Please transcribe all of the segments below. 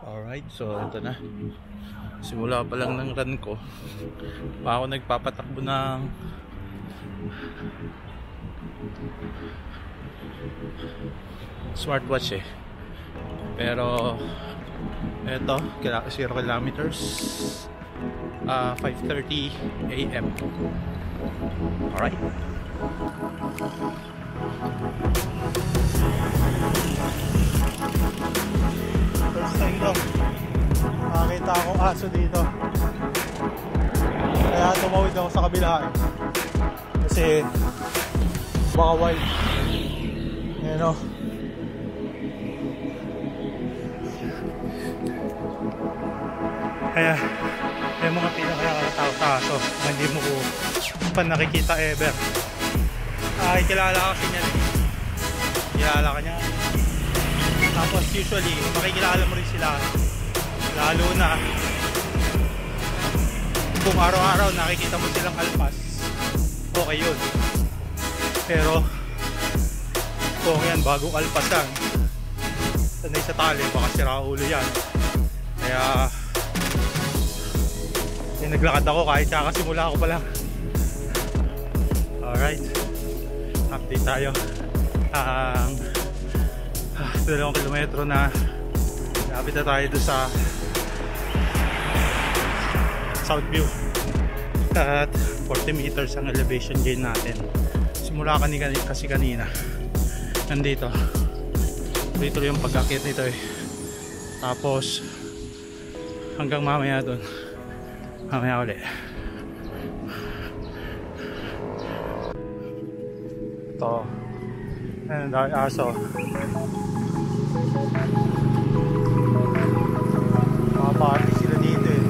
Alright, so ito na. Simula pa lang ng run ko. Pa ako nagpapatakbo ng smartwatch eh. Pero ito, 0 kilometers, 5:30 AM. Alright. First time to nakakita akong aso dito, kaya tumawid ako sa kabila kasi baka wild. Ayan o, kaya may mga pinakakatawa sa aso na hindi mo pa nakikita ever. Ay, kilala kasi niya, kilala ka niya. Tapos usually makikilala mo rin sila, lalo na kung araw-araw nakikita mo silang alpas, okay yun. Pero kung yan bagong alpas lang, sanay sa tali, baka sira ulo yan. Kaya naglakad ako kahit kakasimula ako pa lang. Alright, update tayo. 2 kilometro na, lapit na tayo doon sa Southview at 40 meters ang elevation gain natin. Simula kasi kanina nandito, dito yung pag-akit nito eh. Tapos hanggang mamaya doon, mamaya ulit. Ito, ayun, dahil aso. Makapati sila dito eh.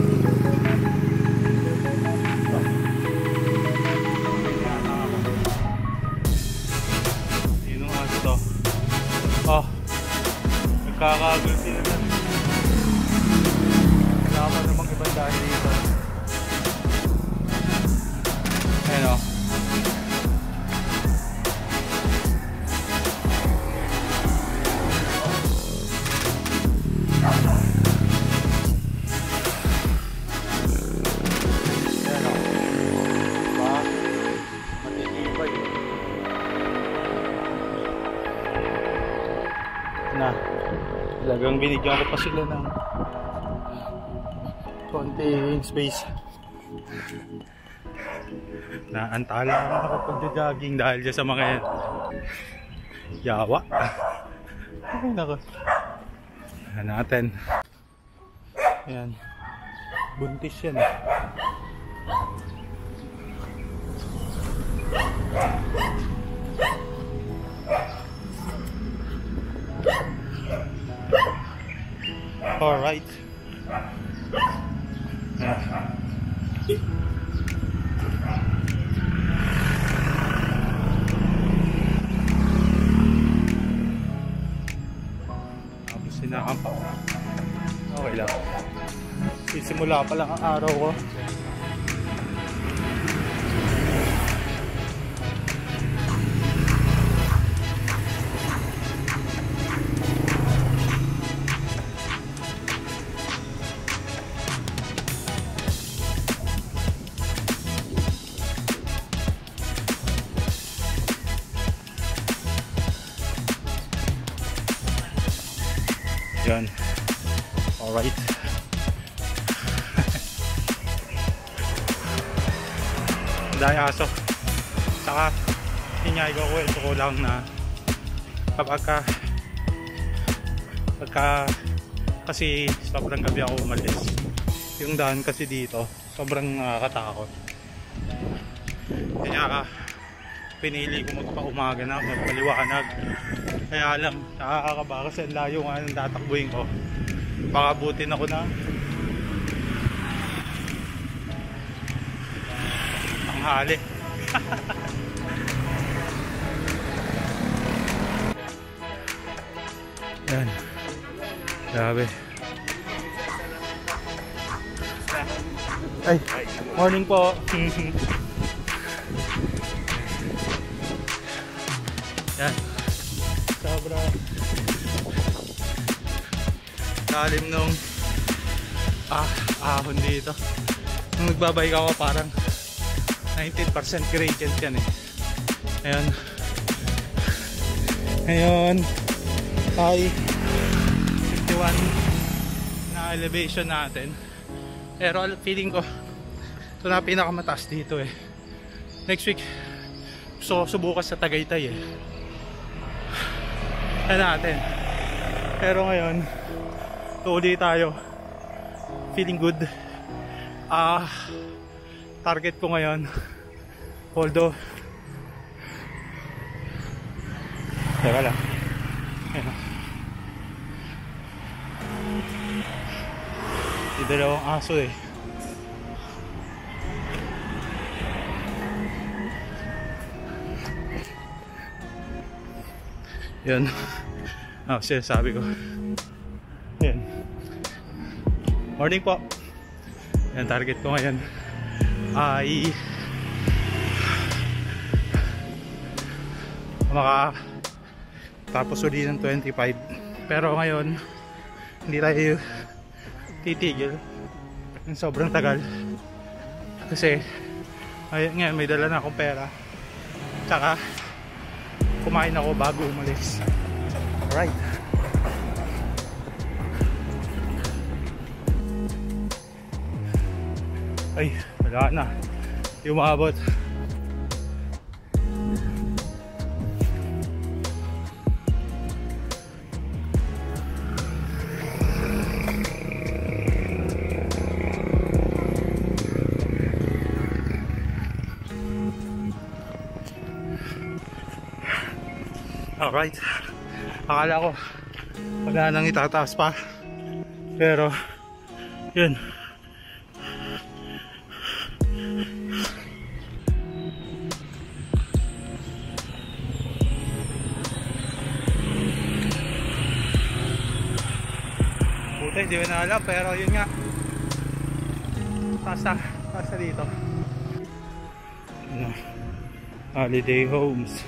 Yun ang aso to. Oh, nagkakagul sila na. Wala pa namang ibang dahil dito. Ayun o. Na talagang binigyan ko pa sila ng konting space. Naantala ako pag-jogging dahil dyan sa mga yawa. Ay nako, natin ayan, buntis yan eh. Alright. Tapos sinakampa. Okay lang. Sisimula pa lang ang araw ko. Yan. Alright. Dahil aso. Saka yun nga, ikukwento ko lang na pagka kasi sobrang gabi ako umalis, yung daan kasi dito sobrang nakakatakot. Kaya pinili ko magpa-umaga na, magpaliwanag. Kaya alam, nakakakaba kasi ang layo nga ng tatakbuhin ko. Baka butin ako na tanghali. Yan, grabe. Ay, morning po. Yan, lalim nung ahon dito. Nung nagbabike ako parang 19% gradient yan eh. Ngayon ay 51 na elevation natin. Pero feeling ko ito na pinakamataas dito eh. Next week gusto ko subukan sa Tagaytay eh. Yan natin. Pero ngayon tuloy tayo. Feeling good. Target ko ngayon, although teka lang, yung dalawang aso eh. Yun. Sabi ko yun. Morning po. Yan, target ko ngayon ay tapos uli ng 25. Pero ngayon hindi tayo titigil ng sobrang tagal kasi ngayon may dala na akong pera, tsaka kumain ako bago umalis. Alright, ay wala na, di umabot. Alright, akala ko wala nang itataas pa, pero yun. Buti hindi ko na alam, pero yun nga, taas na dito. Holiday Homes.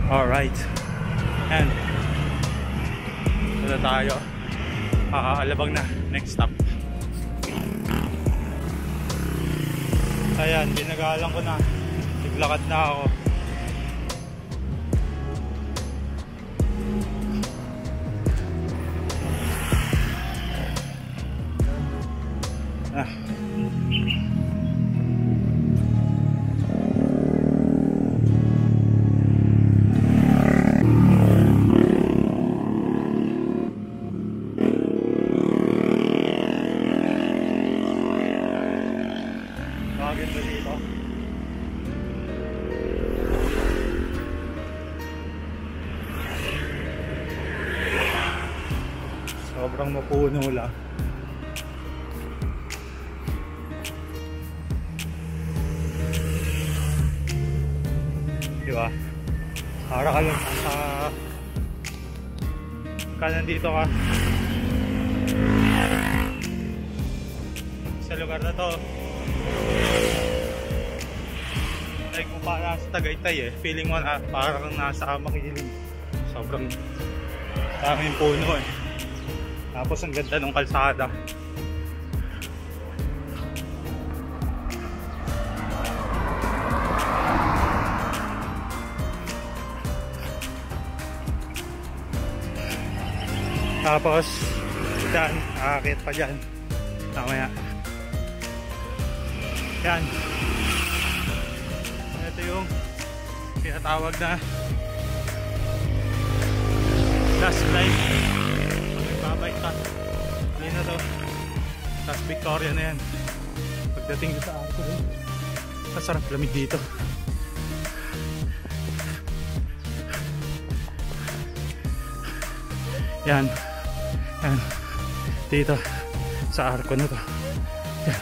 Alright, and wala tayo, Alabang na, next stop. Ayan, binagalan ko na, naglakad na ako. Maganda dito. Sobrang mapuno lang. Diba? Para ka lang sa nandito ka sa lugar na to. Like kung para sa Tagaytay eh, feeling mo na parang nasa Makiling. Sobrang daming puno eh. Tapos ang ganda ng kalsada. Tapos dyan, aakit pa dyan mamaya. Yan, ito yung tinatawag na last climb. Magbabike ka, hindi na to, last Victoria na yan. Pagdating sa ako rin, masarap lamig dito. Yan, yan, dito sa arko na to. Yan.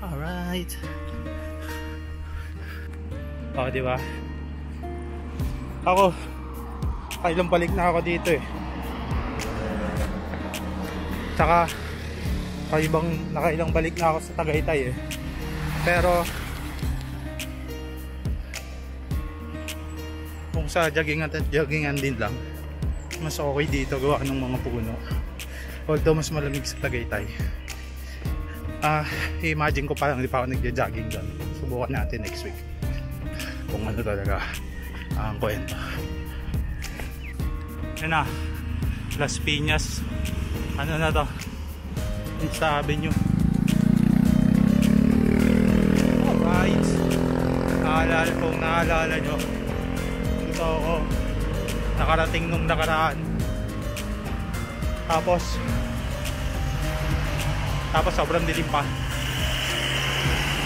Alright, O, di ba? Ako, kailang balik na ako dito eh. Tsaka, nakailang balik na ako sa Tagaytay eh. Pero, kung sa joggingan at joggingan din lang, mas okay dito gawa ng mga puno. Although mas malamig sa Tagaytay. Imagine ko parang hindi pa ako nagja-jogging doon. Subukan natin next week kung ano talaga ang kwento. Yan na, Las Piñas, ano na to, Insta Avenue. Alright, kung naalala nyo, dito ako nakarating nung nakaraan. Tapos sobrang dilim pa.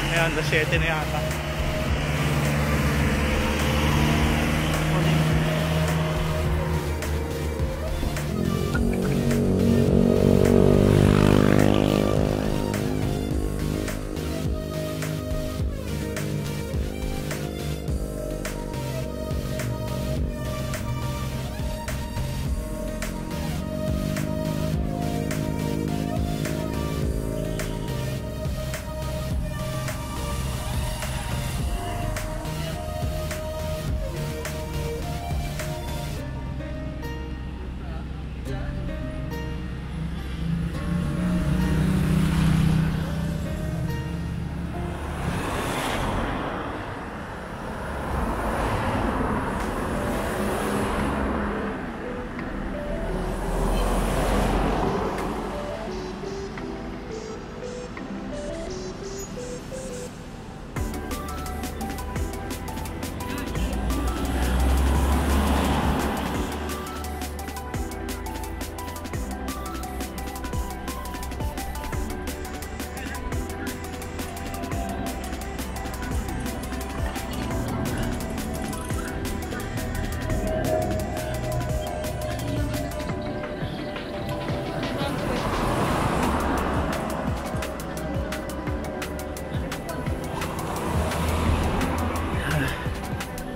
Ayan, alas 7 na yata.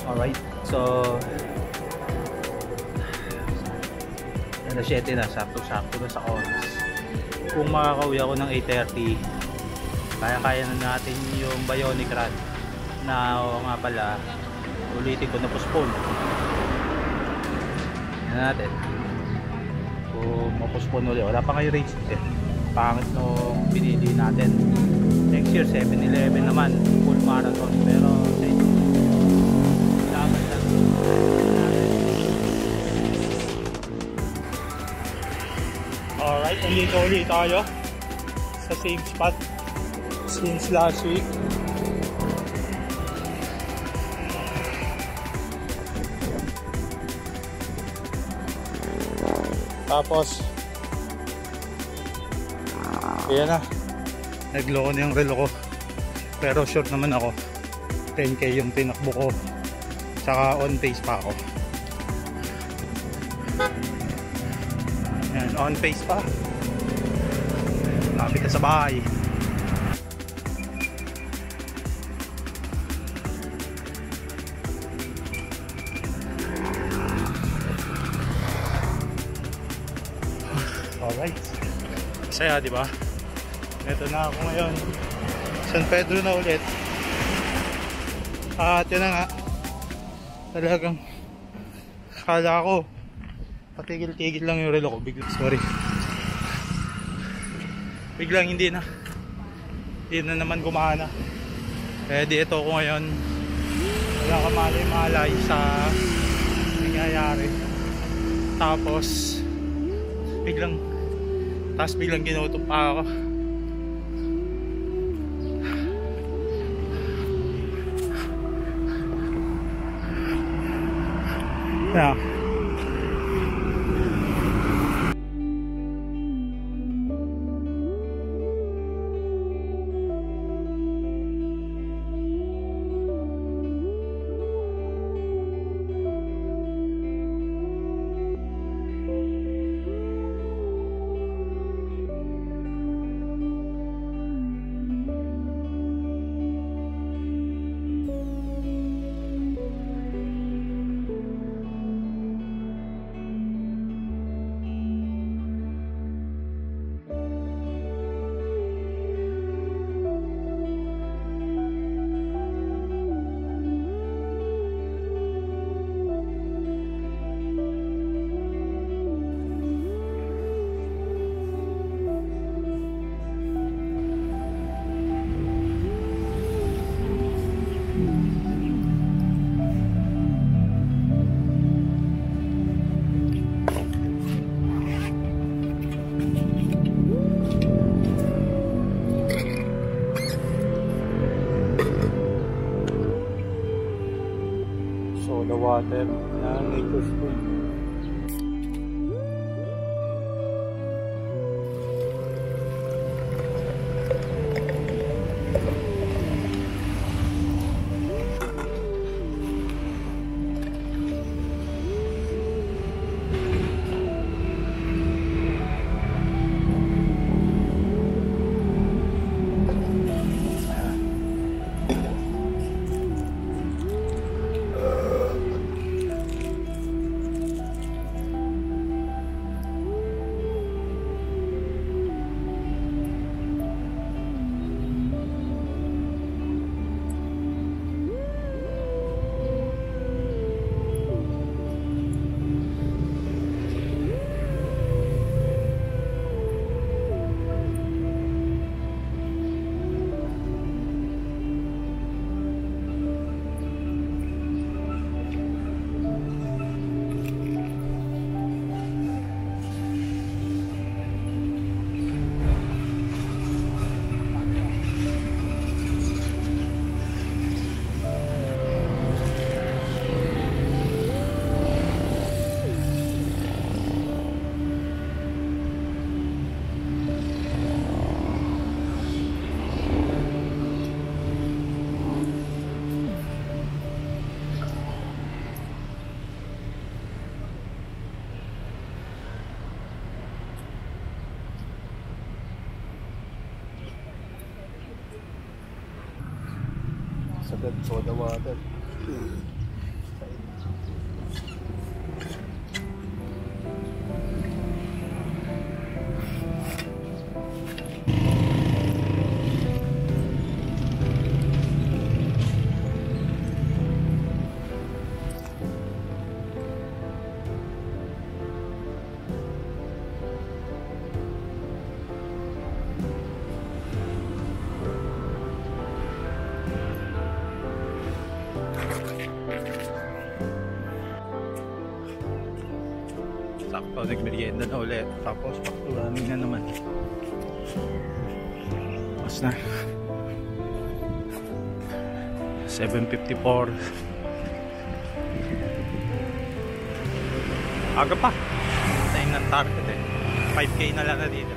Alright, so alas 7 na, sakto-sakto na sa oras. Kung makakauwi ako ng 8:30, kaya na natin yung Bionic Run na nga pala, ulitin ko na postpone. Yan natin. Kung mapospone ulit, wala pa kayo race eh. Pangit nung pinili natin. Next year 7-11 naman, full marathon. Pero alright, nandito ulit tayo sa same spot since last week. Tapos ayan na, nagloko na yung relo ko, pero short naman ako. 10k yung tinakbo ko, tsaka on pace pa ako. Ayan, on pace pa. Lapit na sa bahay. Alright, saya diba? Ito na ako ngayon, San Pedro na ulit. At yun na nga, talagang kala ko patigil-tigil lang yung relo ko, biglang hindi na naman gumana. Kaya di ito ko ngayon, wala ka malay-malay sa nangyayari. Tapos biglang ginutom pa ako. Yeah. Soda water na Nature's Food. Sagad soda water. Sakto, nagmerienda na ulit. Tapos paktulamin na naman. Mas na 7:54. Aga pa. Tayo ng target eh. 5K na lang na dito.